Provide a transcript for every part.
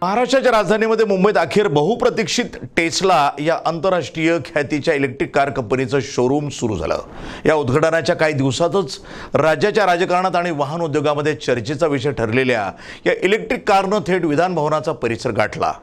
महाराष्ट्राच्या राजधानीमध्ये मुंबईत अखेर बहुप्रतीक्षित टेस्ला या आंतरराष्ट्रीय ख्यातीच्या इलेक्ट्रिक कार कंपनीचं शोरूम सुरू झालं। या उद्घाटनाच्या काही दिवसातच राज्याच्या राजकारणात आणि वाहन उद्योगामध्ये चर्चेचा विषय ठरलेल्या या इलेक्ट्रिक कारनं थेट विधान भवनाचा परिसर गाठला।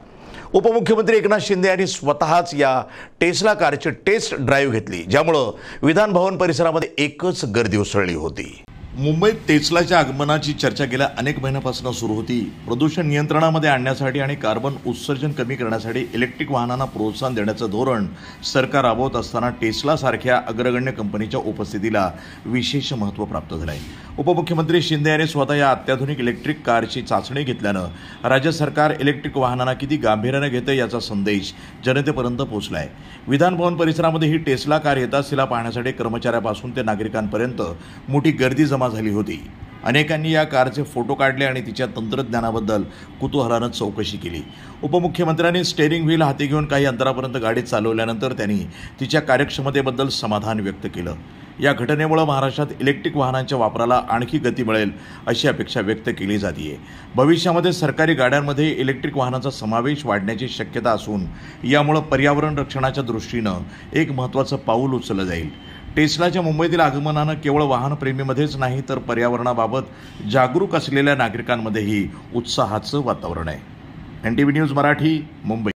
उपमुख्यमंत्री एकनाथ शिंदे यांनी स्वतःच या टेस्ला कारची टेस्ट ड्राईव्ह घेतली, ज्यामुळे विधान भवन परिसरामध्ये एकच गर्दी उसळली होती। मुंबईत टेस्लाच्या आगमनाची चर्चा गेल्या अनेक महिन्यांपासून सुरू होती। प्रदूषण नियंत्रणामध्ये आणण्यासाठी आणि कार्बन उत्सर्जन कमी करण्यासाठी इलेक्ट्रिक वाहनांना प्रोत्साहन देण्याचं धोरण सरकार राबवत असताना टेस्ला सारख्या अग्रगण्य कंपनीच्या उपस्थितीला विशेष महत्त्व प्राप्त झालं आहे। उपमुख्यमंत्री शिंदे यांनी स्वतः या अत्याधुनिक इलेक्ट्रिक कारची चाचणी घेतल्यानं राज्य सरकार इलेक्ट्रिक वाहनांना किती गांभीर्याने घेते याचा संदेश जनतेपर्यंत पोहोचला आहे। विधान भवन परिसरामध्ये ही टेस्ला कार येताच तिला पाहण्यासाठी कर्मचाऱ्यापासून ते नागरिकांपर्यंत मोठी गर्दी जमा झाली होती। अनेकांनी या कारचे फोटो काढले आणि तिच्या तंत्रज्ञानाबद्दल कुतूहलानं चौकशी केली। उपमुख्यमंत्र्यांनी स्टेअरिंग व्हील हाती घेऊन काही अंतरापर्यंत गाडी चालवल्यानंतर त्यांनी तिच्या कार्यक्षमतेबद्दल समाधान व्यक्त केलं। या घटनेमुळे महाराष्ट्रात इलेक्ट्रिक वाहनांच्या वापराला आणखी गती मिळेल अशी अपेक्षा व्यक्त केली जाते। भविष्यामध्ये सरकारी गाड्यांमध्ये इलेक्ट्रिक वाहनांचा समावेश वाढण्याची शक्यता असून यामुळे पर्यावरण रक्षणाच्या दृष्टीनं एक महत्त्वाचं पाऊल उचललं जाईल। टेस्लाच्या मुंबईतील आगमनानं केवळ वाहनप्रेमीमध्येच नाही तर पर्यावरणाबाबत जागरूक असलेल्या नागरिकांमध्येही उत्साहाचं वातावरण आहे। NTV news Marathi, Mumbai.